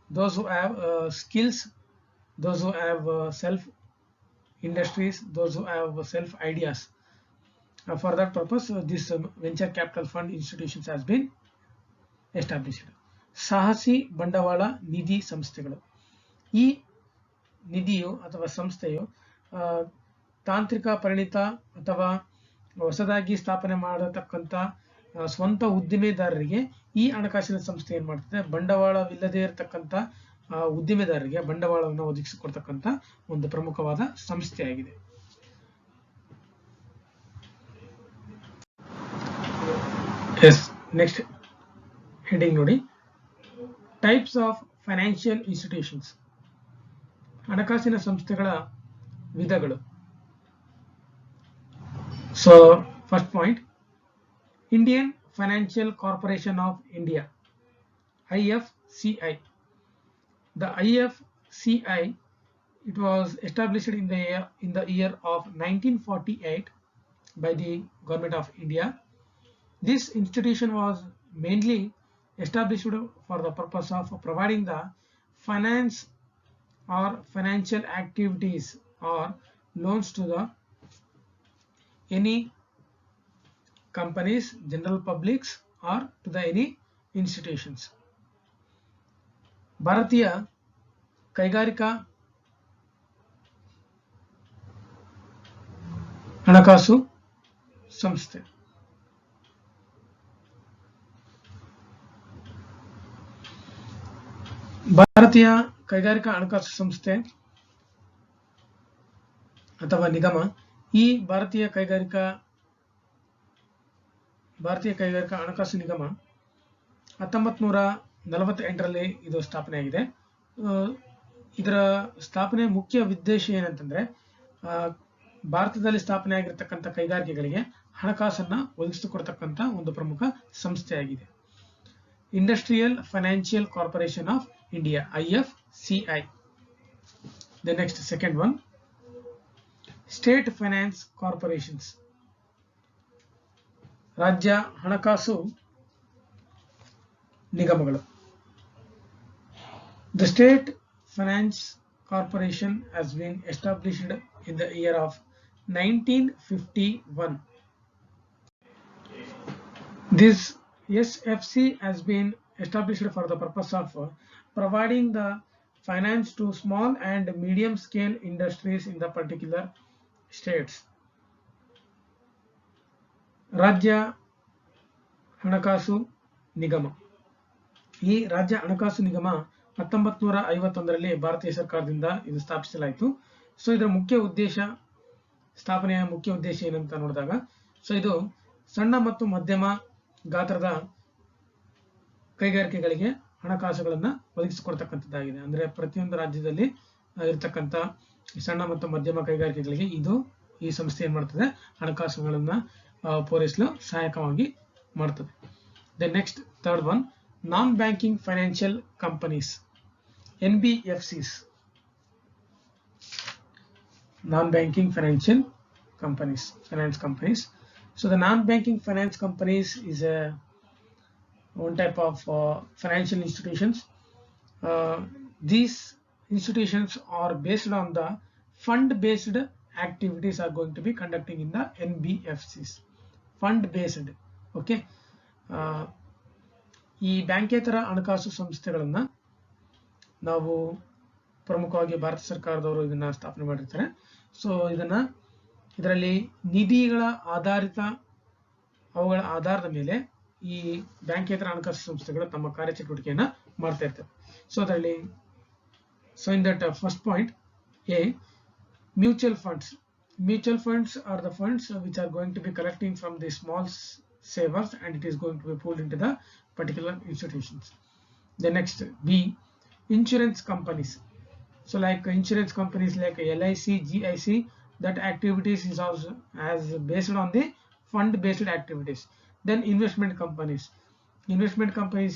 [SPEAKER 1] those who have skills, those who have self industries, those who have self ideas. For that purpose, this venture capital fund institutions has been established. ಸಾಹಸಿ ಬಂಡವಾಳ ನಿಧಿ ಸಂಸ್ಥೆಗಳು. ಈ ನಿಧಿಯು ಅಥವಾ ಸಂಸ್ಥೆಯು ತಾಂತ್ರಿಕ ಪರಿಣಿತ ಅಥವಾ ಹೊಸದಾಗಿ ಸ್ಥಾಪನೆ ಮಾಡತಕ್ಕಂಥ ಸ್ವಂತ ಉದ್ದಿಮೆದಾರರಿಗೆ ಈ ಹಣಕಾಸಿನ ಸಂಸ್ಥೆ ಏನ್ ಮಾಡ್ತದೆ, ಬಂಡವಾಳವಿಲ್ಲದೆ ಇರತಕ್ಕಂಥ ಉದ್ದಿಮೆದಾರರಿಗೆ ಬಂಡವಾಳವನ್ನು ಒದಗಿಸಿಕೊಡ್ತಕ್ಕಂಥ ಒಂದು ಪ್ರಮುಖವಾದ ಸಂಸ್ಥೆಯಾಗಿದೆ. ನೆಕ್ಸ್ಟ್ ಹೆಡಿಂಗ್ ನೋಡಿ, ಟೈಪ್ಸ್ ಆಫ್ ಫೈನಾನ್ಷಿಯಲ್ ಇನ್ಸ್ಟಿಟ್ಯೂಷನ್ಸ್. ಹಣಕಾಸಿನ ಸಂಸ್ಥೆಗಳ ವಿಧಗಳು. So first point, Indian Financial Corporation of India, IFCI. The IFCI, it was established in the year of 1948 by the Government of India. This institution was mainly established for the purpose of providing the finance or financial activities or loans to the any companies, general publics or to the any institutions. ಭಾರತೀಯ ಕೈಗಾರಿಕಾ ಹಣಕಾಸು ಸಂಸ್ಥೆ. ಭಾರತೀಯ ಕೈಗಾರಿಕಾ ಹಣಕಾಸು ಸಂಸ್ಥೆ ಅಥವಾ ನಿಗಮ. ಈ ಭಾರತೀಯ ಕೈಗಾರಿಕಾ ಹಣಕಾಸು ನಿಗಮ 1948ರಲ್ಲಿ ಇದು ಸ್ಥಾಪನೆಯಾಗಿದೆ. ಇದರ ಸ್ಥಾಪನೆ ಮುಖ್ಯ ಉದ್ದೇಶ ಏನಂತಂದ್ರೆ ಭಾರತದಲ್ಲಿ ಸ್ಥಾಪನೆ ಆಗಿರತಕ್ಕಂಥ ಕೈಗಾರಿಕೆಗಳಿಗೆ ಹಣಕಾಸನ್ನ ಒದಗಿಸಿಕೊಡ್ತಕ್ಕಂಥ ಒಂದು ಪ್ರಮುಖ ಸಂಸ್ಥೆಯಾಗಿದೆ. Industrial financial corporation of India, IFCI. The next second one, state finance corporations, ರಾಜ್ಯ ಹಣಕಾಸು ನಿಗಮಗಳು. The State Finance Corporation has been established in the year of 1951. This SFC has been established for the purpose of providing the finance to small and medium scale industries in the particular states. ರಾಜ್ಯ ಹಣಕಾಸು ನಿಗಮ. ಈ ರಾಜ್ಯ ಹಣಕಾಸು ನಿಗಮ 1951ರಲ್ಲಿ ಭಾರತೀಯ ಸರ್ಕಾರದಿಂದ ಇದು ಸ್ಥಾಪಿಸಲಾಯಿತು. ಸೊ ಇದರ ಸ್ಥಾಪನೆಯ ಮುಖ್ಯ ಉದ್ದೇಶ ಏನಂತ ನೋಡಿದಾಗ, ಸೊ ಇದು ಸಣ್ಣ ಮತ್ತು ಮಧ್ಯಮ ಗಾತ್ರದ ಕೈಗಾರಿಕೆಗಳಿಗೆ ಹಣಕಾಸುಗಳನ್ನ ಒದಗಿಸಿಕೊಡ್ತಕ್ಕಂಥದ್ದಾಗಿದೆ. ಅಂದ್ರೆ ಪ್ರತಿಯೊಂದು ರಾಜ್ಯದಲ್ಲಿ ಇರತಕ್ಕಂಥ ಸಣ್ಣ ಮತ್ತು ಮಧ್ಯಮ ಕೈಗಾರಿಕೆಗಳಿಗೆ ಈ ಸಂಸ್ಥೆ ಏನ್ ಮಾಡ್ತದೆ, ಹಣಕಾಸುಗಳನ್ನ ಪೂರೈಸಲು ಸಹಾಯಕವಾಗಿ ಮಾಡ್ತದೆ. The next third one, non banking financial companies, NBFCs. Non-banking financial companies, finance companies. So the non-banking finance companies is one type of financial institutions. These institutions are based on the fund-based activities are going to be conducting in the NBFCs. Fund-based, okay. ಈ ಬ್ಯಾಂಕೇತರ ಹಣಕಾಸು ಸಂಸ್ಥೆಗಳನ್ನ ನಾವು ಪ್ರಮುಖವಾಗಿ ಭಾರತ ಸರ್ಕಾರದವರು ಇದನ್ನ ಸ್ಥಾಪನೆ ಮಾಡಿರ್ತಾರೆ. ಸೊ ಇದರಲ್ಲಿ ನಿಧಿಗಳ ಅವುಗಳ ಆಧಾರದ ಮೇಲೆ ಈ ಬ್ಯಾಂಕೇತರ ಹಣಕಾಸು ಸಂಸ್ಥೆಗಳು ತಮ್ಮ ಕಾರ್ಯಚಟುವಟಿಕೆಯನ್ನ ಮಾಡ್ತಾ ಇರ್ತವೆ. ಸೊ ಅದರಲ್ಲಿ in that first point, A, mutual funds. Mutual funds are the funds which are going to be collecting from the small savers and it is going to be pulled into the particular institutions. The next, B, insurance companies. So like insurance companies like LIC, GIC, that activities is also as based on the fund based activities. Then investment companies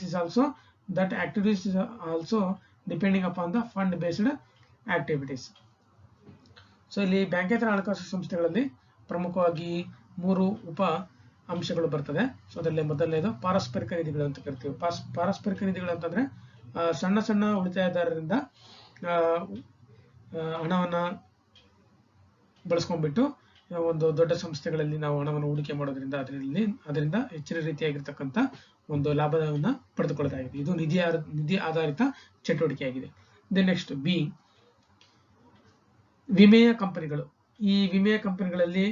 [SPEAKER 1] is also that activities is also depending upon the fund based activities. So ಇಲ್ಲಿ ಬ್ಯಾಂಕೇತರ ಹಣಕಾಸು ಸಂಸ್ಥೆಗಳಲ್ಲಿ ಪ್ರಮುಖವಾಗಿ 3 ಉಪ ಅಂಶಗಳು ಬರ್ತದೆ. ಸೊ ಅದರಲ್ಲಿ ಮೊದಲನೇದು ಪಾರಸ್ಪರಿಕ ನಿಧಿಗಳು ಅಂತ ಕರಿತೀವಿ. ಪಾರಸ್ಪರಿಕ ನಿಧಿಗಳು ಅಂತಂದ್ರೆ ಸಣ್ಣ ಸಣ್ಣ ಉಳಿತಾಯದಾರರಿಂದ ಹಣವನ್ನ ಬಳಸ್ಕೊಂಡ್ಬಿಟ್ಟು ಒಂದು ದೊಡ್ಡ ಸಂಸ್ಥೆಗಳಲ್ಲಿ ನಾವು ಹಣವನ್ನು ಹೂಡಿಕೆ ಮಾಡೋದ್ರಿಂದ ಅದರಿಂದ ಹೆಚ್ಚಿನ ರೀತಿಯಾಗಿರ್ತಕ್ಕಂಥ ಒಂದು ಲಾಭವನ್ನ ಪಡೆದುಕೊಳ್ಳಲಾಗಿದೆ. ಇದು ನಿಧಿ ಆಧಾರಿತ ಚಟುವಟಿಕೆಯಾಗಿದೆ. ದ ನೆಕ್ಸ್ಟ್, B, ವಿಮೆಯ ಕಂಪನಿಗಳು. ಈ ವಿಮೆಯ ಕಂಪನಿಗಳಲ್ಲಿ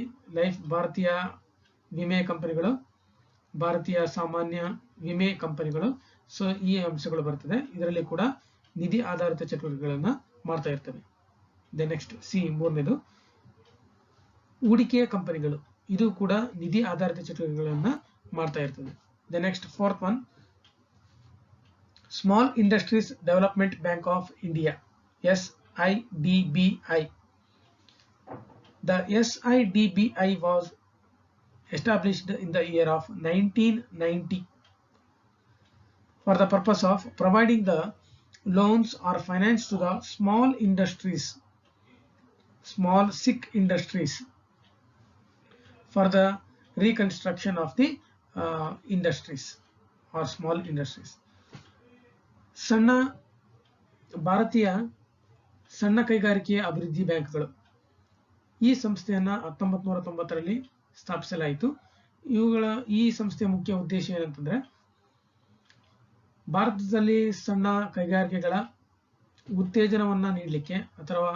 [SPEAKER 1] ಭಾರತೀಯ ವಿಮೆ ಕಂಪನಿಗಳು, ಭಾರತೀಯ ಸಾಮಾನ್ಯ ವಿಮೆ ಕಂಪನಿಗಳು, ಸೊ ಈ ಅಂಶಗಳು ಬರ್ತದೆ. ಇದರಲ್ಲಿ ಕೂಡ ನಿಧಿ ಆಧಾರಿತ ಚಟುವಟಿಕೆಗಳನ್ನ ಮಾಡ್ತಾ ಇರ್ತವೆ. ದ ನೆಕ್ಸ್ಟ್, C, ಮೂರನೇದು, ಹೂಡಿಕೆಯ ಕಂಪನಿಗಳು. ಇದು ಕೂಡ ನಿಧಿ ಆಧಾರಿತ ಚಟುವಟಿಕೆಗಳನ್ನ ಮಾಡ್ತಾ ಇರ್ತದೆ. The next, fourth one, small industries development bank of India, SIDBI. The SIDBI was established in the year of 1990 for the purpose of providing the loans or finance to the small SIC industries for the reconstruction of the industries or small industries. ಭಾರತೀಯ ಸಣ್ಣ ಕೈಗಾರಿಕೆಯ ಅಭಿವೃದ್ಧಿ ಬ್ಯಾಂಕ್ಗಳು. ಈ ಸಂಸ್ಥೆಯನ್ನ 1990ರಲ್ಲಿ ಸ್ಥಾಪಿಸಲಾಯಿತು. ಈ ಸಂಸ್ಥೆಯ ಮುಖ್ಯ ಉದ್ದೇಶ ಏನಂತಂದ್ರೆ ಭಾರತದಲ್ಲಿ ಸಣ್ಣ ಕೈಗಾರಿಕೆಗಳ ಉತ್ತೇಜನವನ್ನ ನೀಡಲಿಕ್ಕೆ ಅಥವಾ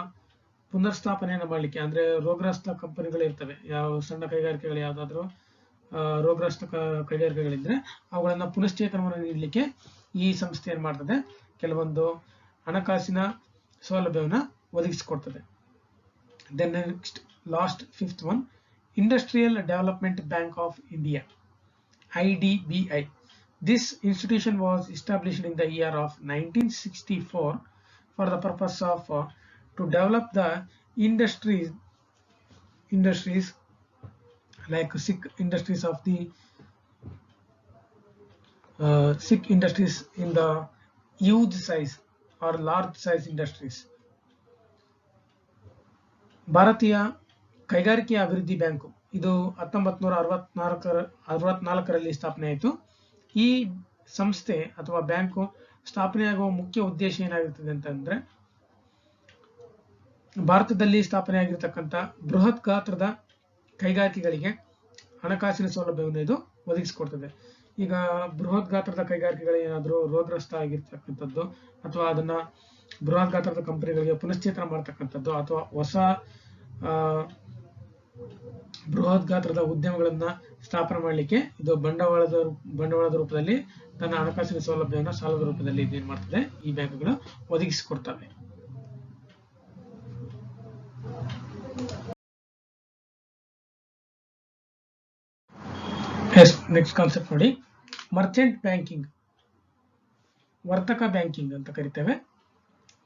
[SPEAKER 1] ಪುನರ್ಸ್ಥಾಪನೆಯನ್ನು ಮಾಡಲಿಕ್ಕೆ, ಅಂದ್ರೆ ರೋಗಗ್ರಸ್ತ ಕಂಪನಿಗಳು ಇರ್ತವೆ, ಯಾವ ಸಣ್ಣ ಕೈಗಾರಿಕೆಗಳು ಯಾವುದಾದ್ರೂ ರೋಗಗ್ರಸ್ತ ಕೈಗಾರಿಕೆಗಳಿದ್ರೆ ಅವುಗಳನ್ನ ಪುನಶ್ಚೇತನವನ್ನು ನೀಡಲಿಕ್ಕೆ ಈ ಸಂಸ್ಥೆ ಏನ್ ಮಾಡ್ತದೆ, ಕೆಲವೊಂದು ಹಣಕಾಸಿನ ಸೌಲಭ್ಯವನ್ನು ಒದಗಿಸಿಕೊಡ್ತದೆ. Then next last fifth one, industrial development bank of India, IDBI. This institution was established in the year of 1964 for the purpose of to develop the industries like sick industries of the sick industries in the huge size or large size industries. ಭಾರತೀಯ ಕೈಗಾರಿಕೆ ಅಭಿವೃದ್ಧಿ ಬ್ಯಾಂಕು ಇದು 1964ರಲ್ಲಿ ಸ್ಥಾಪನೆ ಆಯಿತು. ಈ ಸಂಸ್ಥೆ ಅಥವಾ ಬ್ಯಾಂಕು ಸ್ಥಾಪನೆಯಾಗುವ ಮುಖ್ಯ ಉದ್ದೇಶ ಏನಾಗಿರ್ತದೆ ಅಂತಂದ್ರೆ, ಭಾರತದಲ್ಲಿ ಸ್ಥಾಪನೆಯಾಗಿರ್ತಕ್ಕಂಥ ಬೃಹತ್ ಗಾತ್ರದ ಕೈಗಾರಿಕೆಗಳಿಗೆ ಹಣಕಾಸಿನ ಸೌಲಭ್ಯವನ್ನು ಇದು ಒದಗಿಸಿಕೊಡ್ತದೆ. ಈಗ ಬೃಹತ್ ಗಾತ್ರದ ಕೈಗಾರಿಕೆಗಳು ಏನಾದರೂ ರೋಗಗ್ರಸ್ತ ಆಗಿರ್ತಕ್ಕಂಥದ್ದು ಅಥವಾ ಅದನ್ನ ಬೃಹತ್ ಗಾತ್ರದ ಕಂಪನಿಗಳಿಗೆ ಪುನಶ್ಚೇತನ ಮಾಡ್ತಕ್ಕಂಥದ್ದು ಅಥವಾ ಹೊಸ ಬೃಹತ್ ಗಾತ್ರದ ಉದ್ಯಮಗಳನ್ನ ಸ್ಥಾಪನೆ ಮಾಡಲಿಕ್ಕೆ ಇದು ಬಂಡವಾಳದ ರೂಪದಲ್ಲಿ ತನ್ನ ಹಣಕಾಸಿನ ಸೌಲಭ್ಯವನ್ನು ಸಾಲದ ರೂಪದಲ್ಲಿ ಏನ್ ಮಾಡ್ತದೆ, ಈ ಬ್ಯಾಂಕ್ಗಳು ಒದಗಿಸಿಕೊಡ್ತವೆ. ನೆಕ್ಸ್ಟ್ ಕಾನ್ಸೆಪ್ಟ್ ನೋಡಿ, ಮರ್ಚೆಂಟ್ ಬ್ಯಾಂಕಿಂಗ್, ವರ್ತಕ ಬ್ಯಾಂಕಿಂಗ್ ಅಂತ ಕರಿತೇವೆ.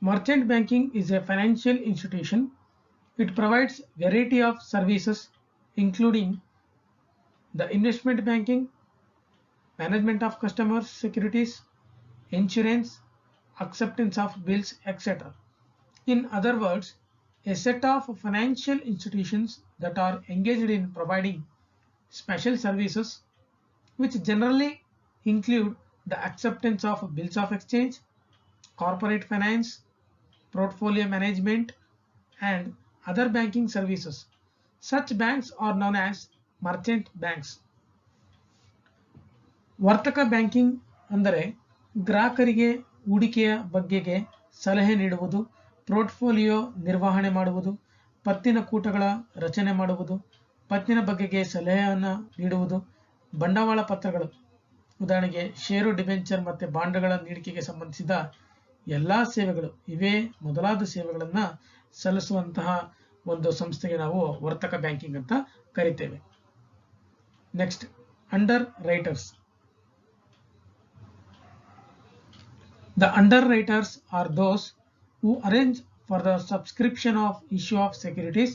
[SPEAKER 1] Merchant banking is a financial institution. It provides variety of services including the investment banking, management of customers securities, insurance, acceptance of bills, etc. In other words, a set of financial institutions that are engaged in providing special services which generally include the acceptance of bills of exchange, corporate finance, portfolio management, and other banking services. Such banks are known as merchant banks. ವರ್ತಕ ಬ್ಯಾಂಕಿಂಗ್ ಅಂದರೆ ಗ್ರಾಹಕರಿಗೆ ಹೂಡಿಕೆಯ ಬಗೆಗೆ ಸಲಹೆ ನೀಡುವುದು, ಪೋರ್ಟ್ಫೋಲಿಯೋ ನಿರ್ವಹಣೆ ಮಾಡುವುದು, ಪತ್ತಿನ ಕೂಟಗಳ ರಚನೆ ಮಾಡುವುದು, ಪತ್ತಿನ ಬಗೆಗೆ ಸಲಹೆಯನ್ನು ನೀಡುವುದು, ಬಂಡವಾಳ ಪತ್ರಗಳು ಉದಾಹರಣೆಗೆ ಷೇರು, ಡಿಬೆಂಚರ್ ಮತ್ತು ಬಾಂಡ್ಗಳ ನೀಡಿಕೆಗೆ ಸಂಬಂಧಿಸಿದ ಎಲ್ಲಾ ಸೇವೆಗಳು ಇವೇ ಮೊದಲಾದ ಸೇವೆಗಳನ್ನ ಸಲ್ಲಿಸುವಂತಹ ಒಂದು ಸಂಸ್ಥೆಗೆ ನಾವು ವರ್ತಕ ಬ್ಯಾಂಕಿಂಗ್ ಅಂತ ಕರಿತೇವೆ. Next, under writers. The underwriters are those who arrange for the subscription of issue of securities.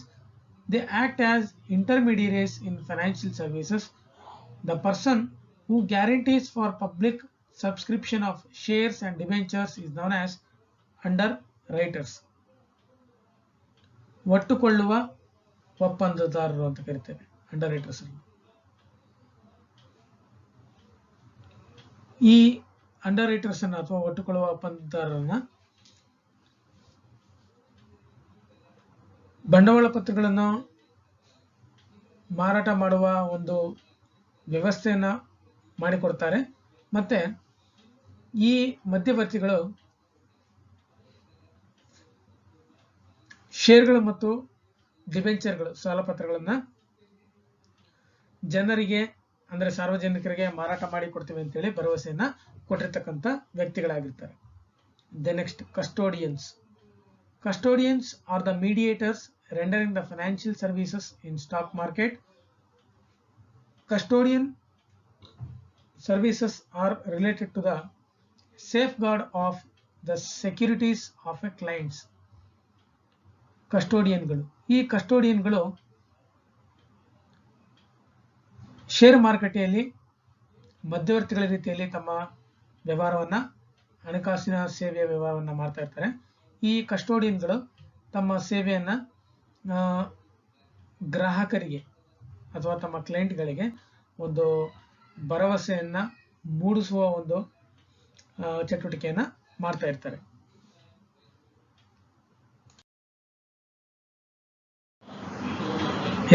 [SPEAKER 1] They act as intermediaries in financial services. The person who guarantees for public subscription of shares and debentures is known as underwriters. ಒಟ್ಟುಕೊಳ್ಳುವ ಒಪ್ಪಂದದಾರರು ಅಂತ ಕರಿತೇವೆ ಅಂಡರ್ರೈಟರ್ಸ್. ಈ ಅಂಡರ್ರೈಟರ್ಸ್ ಅನ್ನ ಅಥವಾ ಒಟ್ಟುಕೊಳ್ಳುವ ಒಪ್ಪಂದದಾರರನ್ನ ಬಂಡವಾಳ ಪತ್ರಗಳನ್ನು ಮಾರಾಟ ಮಾಡುವ ಒಂದು ವ್ಯವಸ್ಥೆಯನ್ನ ಮಾಡಿಕೊಡ್ತಾರೆ. ಮತ್ತೆ ಈ ಮಧ್ಯವರ್ತಿಗಳು ಷೇರುಗಳು ಮತ್ತು ಡಿಬೆಂಚರ್ಗಳು ಸಾಲಪತ್ರಗಳನ್ನ ಜನರಿಗೆ ಅಂದ್ರೆ ಸಾರ್ವಜನಿಕರಿಗೆ ಮಾರಾಟ ಮಾಡಿ ಕೊಡ್ತೀವಿ ಅಂತೇಳಿ ಭರವಸೆಯನ್ನ ಕೊಟ್ಟಿರ್ತಕ್ಕಂಥ ವ್ಯಕ್ತಿಗಳಾಗಿರ್ತಾರೆ. The next, custodians. Custodians are the mediators rendering the financial services in stock market. Custodian services are related to the safeguard of the securities of a clients. ಕಸ್ಟೋಡಿಯನ್ಗಳು, ಈ ಕಸ್ಟೋಡಿಯನ್ಗಳು ಷೇರು ಮಾರುಕಟ್ಟೆಯಲ್ಲಿ ಮಧ್ಯವರ್ತಿಗಳ ರೀತಿಯಲ್ಲಿ ತಮ್ಮ ವ್ಯವಹಾರವನ್ನ, ಹಣಕಾಸಿನ ಸೇವೆಯ ವ್ಯವಹಾರವನ್ನ ಮಾಡ್ತಾ ಇರ್ತಾರೆ. ಈ ಕಸ್ಟೋಡಿಯನ್ಗಳು ತಮ್ಮ ಸೇವೆಯನ್ನ ಗ್ರಾಹಕರಿಗೆ ಅಥವಾ ತಮ್ಮ ಕ್ಲೈಂಟ್ಗಳಿಗೆ ಒಂದು ಭರವಸೆಯನ್ನ ಮೂಡಿಸುವ ಒಂದು ಚಟುವಟಿಕೆಯನ್ನ ಮಾಡ್ತಾ ಇರ್ತಾರೆ.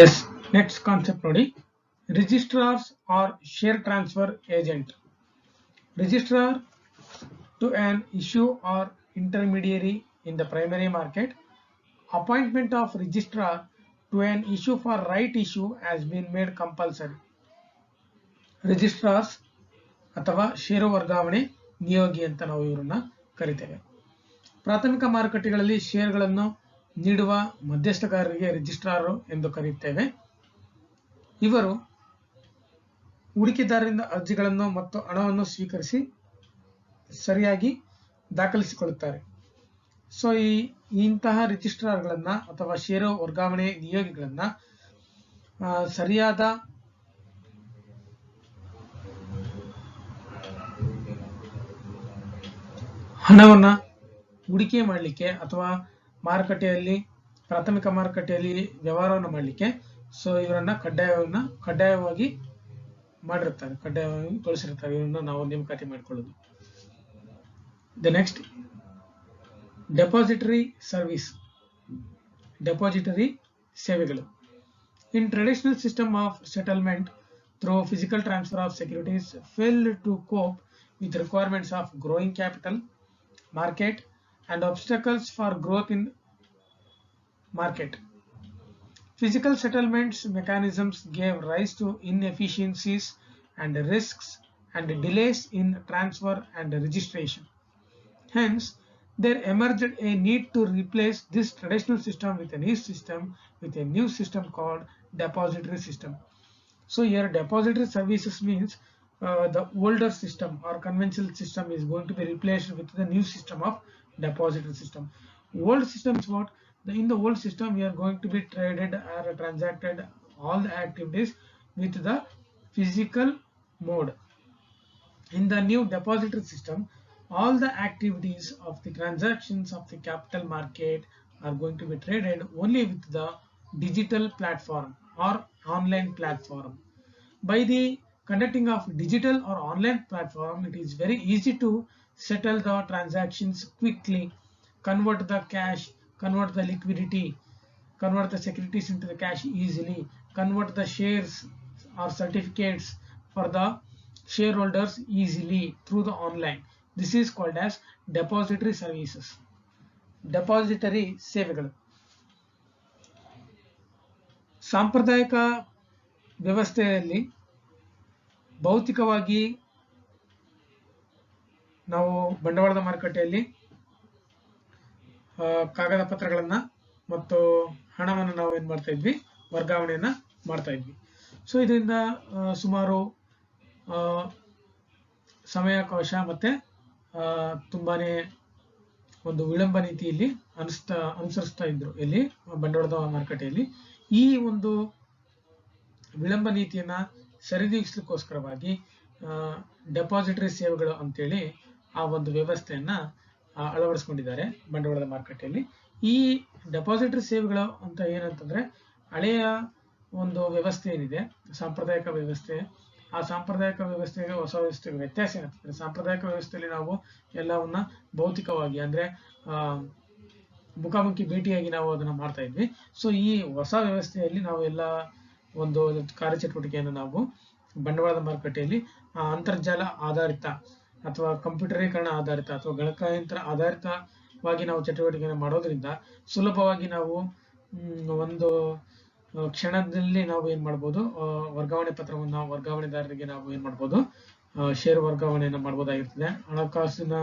[SPEAKER 1] ಎಸ್, ನೆಕ್ಸ್ಟ್ ಕಾನ್ಸೆಪ್ಟ್ ನೋಡಿ, registrars are share transfer agent. Registrar to an issue or intermediary in the primary market appointment of registrar to an issue for right issue has been made compulsory. ರಿಜಿಸ್ಟ್ರಾರ್ಸ್ ಅಥವಾ ಷೇರು ವರ್ಗಾವಣೆ ನಿಯೋಗಿ ಅಂತ ನಾವು ಇವರನ್ನ ಕರಿತೇವೆ. ಪ್ರಾಥಮಿಕ ಮಾರುಕಟ್ಟೆಗಳಲ್ಲಿ ಷೇರುಗಳನ್ನು ನೀಡುವ ಮಧ್ಯಸ್ಥಗಾರರಿಗೆ ರಿಜಿಸ್ಟ್ರಾರ್ ಎಂದು ಕರೆಯುತ್ತೇವೆ. ಇವರು ಹೂಡಿಕೆದಾರರಿಂದ ಅರ್ಜಿಗಳನ್ನು ಮತ್ತು ಹಣವನ್ನು ಸ್ವೀಕರಿಸಿ ಸರಿಯಾಗಿ ದಾಖಲಿಸಿಕೊಳ್ಳುತ್ತಾರೆ. ಸೊ ಇಂತಹ ರಿಜಿಸ್ಟ್ರಾರ್ಗಳನ್ನ ಅಥವಾ ಷೇರು ವರ್ಗಾವಣೆ ನಿಯೋಗಿಗಳನ್ನ ಸರಿಯಾದ ಹಣವನ್ನ ಹೂಡಿಕೆ ಮಾಡಲಿಕ್ಕೆ ಅಥವಾ ಮಾರುಕಟ್ಟೆಯಲ್ಲಿ ಪ್ರಾಥಮಿಕ ಮಾರುಕಟ್ಟೆಯಲ್ಲಿ ವ್ಯವಹಾರವನ್ನು ಮಾಡಲಿಕ್ಕೆ ಸೊ ಇವರನ್ನ ಕಡ್ಡಾಯವಾಗಿ ಮಾಡಿರ್ತಾರೆ, ಕಡ್ಡಾಯವಾಗಿ ಬಳಸಿರ್ತಾರೆ. ಇವರನ್ನ ನಾವು ನೇಮಕಾತಿ ಮಾಡಿಕೊಳ್ಳೋದು. The next depository service, depository ಸೇವೆಗಳು. In traditional system of settlement through physical transfer of securities failed to cope with requirements of growing capital market and obstacles for growth in market. Physical settlements mechanisms gave rise to inefficiencies and risks and delays in transfer and registration. Hence, there emerged a need to replace this traditional system with a new system called depository system. So here depository services means the older system or conventional system is going to be replaced with the new system of depository system. Old system is what? In the old system we are going to be traded or transacted all the activities with the physical mode. In the new depository system, all the activities of the transactions of the capital market are going to be traded only with the digital platform or online platform. By the conducting of digital or online platform, it is very easy to settle the transactions quickly, convert the cash, convert the liquidity, convert the securities into the cash easily, convert the shares or certificates for the shareholders easily through the online. This is called as depository services. Depository ಸೇವೆಗಳು. ಸಾಂಪ್ರದಾಯಿಕ ವ್ಯವಸ್ಥೆಯಲ್ಲಿ ಭೌತಿಕವಾಗಿ ನಾವು ಬಂಡವಾಳದ ಮಾರುಕಟ್ಟೆಯಲ್ಲಿ ಕಾಗದ ಪತ್ರಗಳನ್ನ ಮತ್ತು ಹಣವನ್ನು ನಾವು ಏನ್ ಮಾಡ್ತಾ ಇದ್ವಿ, ವರ್ಗಾವಣೆಯನ್ನ ಮಾಡ್ತಾ ಇದ್ವಿ. ಸೊ ಇದರಿಂದ ಸುಮಾರು ಸಮಯಾವಕಾಶ ಮತ್ತೆ ತುಂಬಾನೇ ಒಂದು ವಿಳಂಬ ನೀತಿಯಲ್ಲಿ ಅನುಸರಿಸ್ತಾ ಇದ್ರು ಇಲ್ಲಿ ಬಂಡವಾಳದ ಮಾರುಕಟ್ಟೆಯಲ್ಲಿ. ಈ ಒಂದು ವಿಳಂಬ ನೀತಿಯನ್ನ ಸರಿದೂಗಿಸಲಿಕ್ಕೋಸ್ಕರವಾಗಿ ಡೆಪಾಸಿಟರಿ ಸೇವೆಗಳು ಅಂತೇಳಿ ಆ ಒಂದು ವ್ಯವಸ್ಥೆಯನ್ನ ಅಳವಡಿಸ್ಕೊಂಡಿದ್ದಾರೆ ಬಂಡವಾಳದ ಮಾರುಕಟ್ಟೆಯಲ್ಲಿ. ಈ ಡೆಪಾಸಿಟರಿ ಸೇವೆಗಳು ಅಂತ ಏನಂತಂದ್ರೆ ಹಳೆಯ ಒಂದು ವ್ಯವಸ್ಥೆ ಏನಿದೆ ಸಾಂಪ್ರದಾಯಿಕ ವ್ಯವಸ್ಥೆ, ಆ ಸಾಂಪ್ರದಾಯಿಕ ವ್ಯವಸ್ಥೆಗೆ ಹೊಸ ವ್ಯವಸ್ಥೆಗೆ ವ್ಯತ್ಯಾಸ ಏನಾಗ್ತದೆ. ಸಾಂಪ್ರದಾಯಿಕ ವ್ಯವಸ್ಥೆಯಲ್ಲಿ ನಾವು ಎಲ್ಲವನ್ನ ಭೌತಿಕವಾಗಿ ಅಂದ್ರೆ ಮುಖಾಮುಖಿ ಭೇಟಿಯಾಗಿ ನಾವು ಅದನ್ನ ಮಾಡ್ತಾ ಇದ್ವಿ. ಸೊ ಈ ಹೊಸ ವ್ಯವಸ್ಥೆಯಲ್ಲಿ ನಾವು ಎಲ್ಲ ಒಂದು ಕಾರ್ಯಚಟುವಟಿಕೆಯನ್ನು ನಾವು ಬಂಡವಾಳದ ಮಾರುಕಟ್ಟೆಯಲ್ಲಿ ಅಂತರ್ಜಾಲ ಆಧಾರಿತ ಅಥವಾ ಕಂಪ್ಯೂಟರೀಕರಣ ಆಧಾರಿತ ಅಥವಾ ಗಣಕಯಂತ್ರ ಆಧಾರಿತವಾಗಿ ನಾವು ಚಟುವಟಿಕೆಯನ್ನು ಮಾಡೋದ್ರಿಂದ ಸುಲಭವಾಗಿ ನಾವು ಒಂದು ಕ್ಷಣದಲ್ಲಿ ನಾವು ಏನ್ ಮಾಡ್ಬೋದು, ವರ್ಗಾವಣೆ ಪತ್ರವನ್ನ ವರ್ಗಾವಣೆದಾರರಿಗೆ ನಾವು ಏನ್ ಮಾಡ್ಬೋದು, ಷೇರು ವರ್ಗಾವಣೆಯನ್ನು ಮಾಡಬಹುದಾಗಿರ್ತದೆ. ಹಣಕಾಸಿನ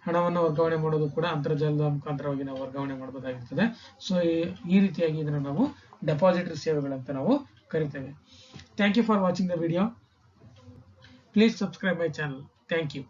[SPEAKER 1] ಹಣವನ್ನು ವರ್ಗಾವಣೆ ಮಾಡೋದು ಕೂಡ ಅಂತರ್ಜಾಲದ ಮುಖಾಂತರವಾಗಿ ನಾವು ವರ್ಗಾವಣೆ ಮಾಡಬಹುದಾಗಿರ್ತದೆ. ಸೊ ಈ ರೀತಿಯಾಗಿ ಇದನ್ನು ನಾವು ಡೆಪಾಸಿಟರಿ ಸೇವೆಗಳಂತ ನಾವು ಕರಿತೇವೆ. Thank you for watching the video. Please subscribe my channel. Thank you.